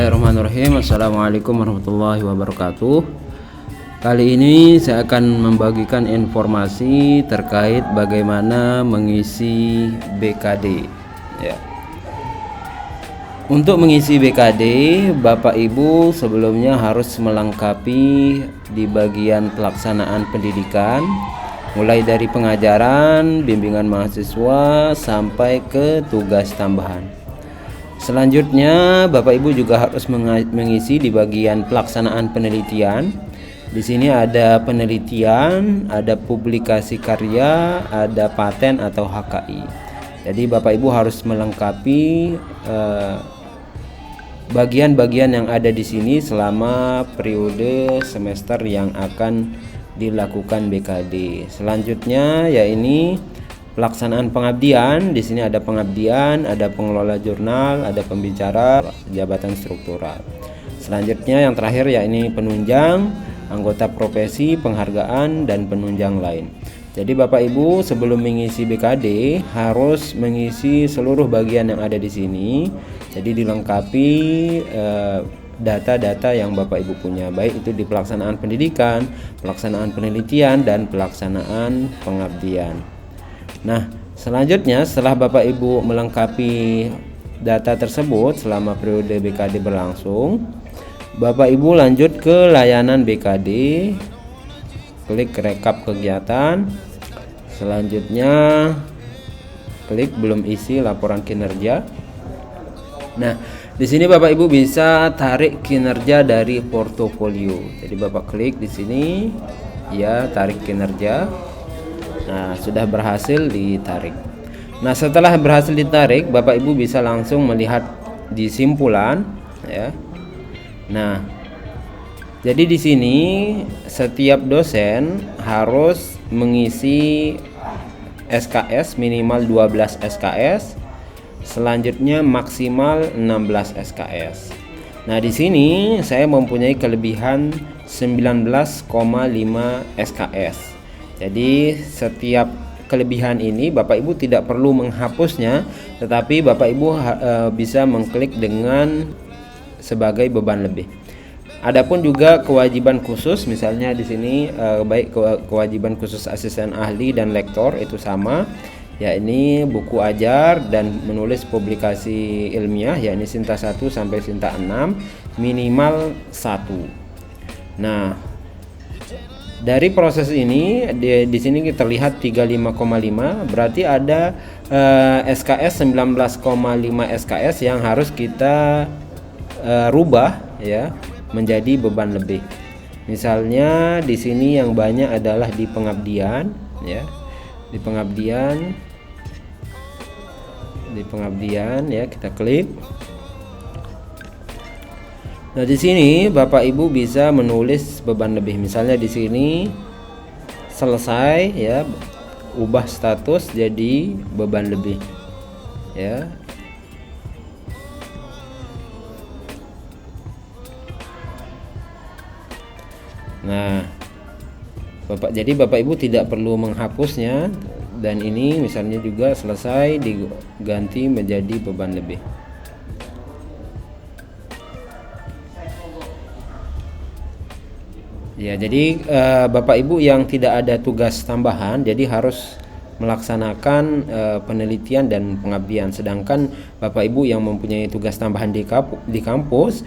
Bismillahirrahmanirrahim. Assalamualaikum warahmatullahi wabarakatuh. Kali ini saya akan membagikan informasi terkait bagaimana mengisi BKD. Ya. Untuk mengisi BKD, Bapak Ibu sebelumnya harus melengkapi di bagian pelaksanaan pendidikan, mulai dari pengajaran, bimbingan mahasiswa sampai ke tugas tambahan. Selanjutnya, Bapak Ibu juga harus mengisi di bagian pelaksanaan penelitian. Di sini ada penelitian, ada publikasi karya, ada paten atau HKI. Jadi Bapak Ibu harus melengkapi bagian-bagian yang ada di sini selama periode semester yang akan dilakukan BKD. Selanjutnya ya ini pelaksanaan pengabdian. Di sini ada pengabdian, ada pengelola jurnal, ada pembicara, jabatan struktural. Selanjutnya yang terakhir ya ini penunjang, anggota profesi, penghargaan dan penunjang lain. Jadi Bapak Ibu sebelum mengisi BKD harus mengisi seluruh bagian yang ada di sini. Jadi dilengkapi data-data yang Bapak Ibu punya, baik itu di pelaksanaan pendidikan, pelaksanaan penelitian dan pelaksanaan pengabdian. Nah, selanjutnya setelah Bapak Ibu melengkapi data tersebut selama periode BKD berlangsung, Bapak Ibu lanjut ke layanan BKD, klik rekap kegiatan. Selanjutnya klik belum isi laporan kinerja. Nah, di sini Bapak Ibu bisa tarik kinerja dari portofolio. Jadi Bapak klik di sini, ya tarik kinerja. Nah, sudah berhasil ditarik. Nah, setelah berhasil ditarik, Bapak Ibu bisa langsung melihat di simpulan, ya. Nah, jadi di sini setiap dosen harus mengisi SKS minimal 12 SKS, selanjutnya maksimal 16 SKS. Nah, di sini saya mempunyai kelebihan 19,5 SKS. Jadi setiap kelebihan ini Bapak Ibu tidak perlu menghapusnya, tetapi Bapak Ibu bisa mengklik dengan sebagai beban lebih. Adapun juga kewajiban khusus, misalnya di sini baik kewajiban khusus asisten ahli dan lektor itu sama, ya ini buku ajar dan menulis publikasi ilmiah, ya ini Sinta 1 sampai Sinta 6 minimal 1. Nah, dari proses ini di sini kita lihat 35,5, berarti ada SKS 19,5 SKS yang harus kita rubah ya menjadi beban lebih. Misalnya di sini yang banyak adalah di pengabdian ya. Di pengabdian ya kita klik. Nah, di sini Bapak Ibu bisa menulis beban lebih. Misalnya di sini selesai ya, ubah status jadi beban lebih. Ya. Nah, jadi Bapak Ibu tidak perlu menghapusnya, dan ini misalnya juga selesai diganti menjadi beban lebih. Ya, jadi Bapak Ibu yang tidak ada tugas tambahan jadi harus melaksanakan penelitian dan pengabdian. Sedangkan Bapak Ibu yang mempunyai tugas tambahan di kampus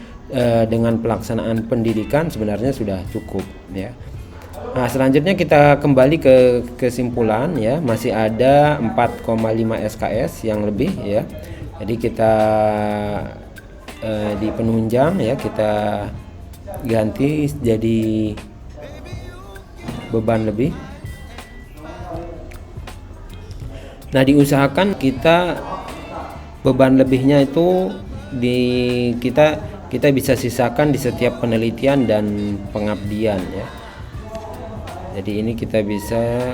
dengan pelaksanaan pendidikan sebenarnya sudah cukup ya. Nah, selanjutnya kita kembali ke kesimpulan ya, masih ada 4,5 SKS yang lebih ya. Jadi kita di penunjang ya kita ganti jadi beban lebih. Nah, diusahakan kita beban lebihnya itu kita bisa sisakan di setiap penelitian dan pengabdian ya. Jadi ini kita bisa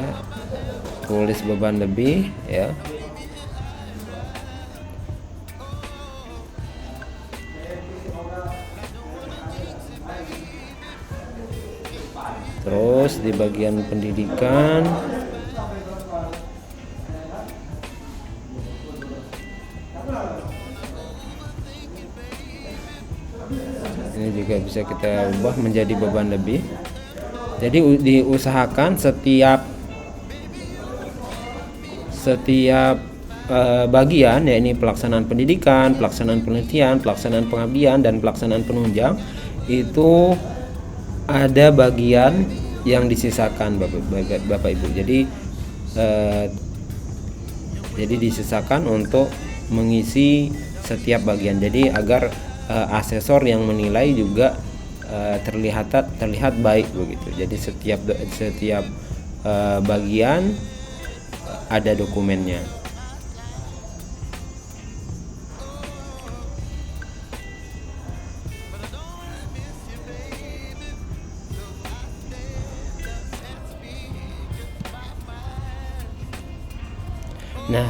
tulis beban lebih ya. Terus di bagian pendidikan Ini juga bisa kita ubah menjadi beban lebih. Jadi diusahakan setiap bagian, yakni pelaksanaan pendidikan, pelaksanaan penelitian, pelaksanaan pengabdian, dan pelaksanaan penunjang, itu ada bagian yang disisakan Bapak Ibu. Jadi disisakan untuk mengisi setiap bagian. Jadi agar asesor yang menilai juga terlihat baik begitu. Jadi setiap bagian ada dokumennya. Nah,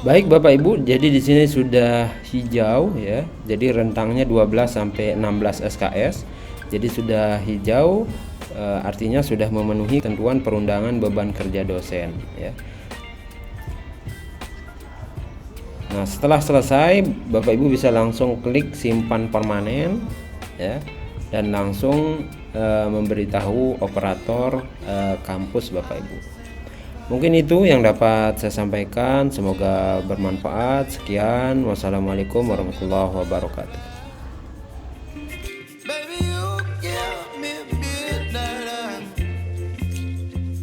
baik Bapak Ibu, jadi di sini sudah hijau ya. Jadi rentangnya 12 sampai 16 SKS. Jadi sudah hijau, artinya sudah memenuhi ketentuan perundangan beban kerja dosen ya. Nah, setelah selesai, Bapak Ibu bisa langsung klik simpan permanen ya, dan langsung memberitahu operator kampus Bapak Ibu. Mungkin itu yang dapat saya sampaikan, semoga bermanfaat. Sekian, wassalamualaikum warahmatullahi wabarakatuh.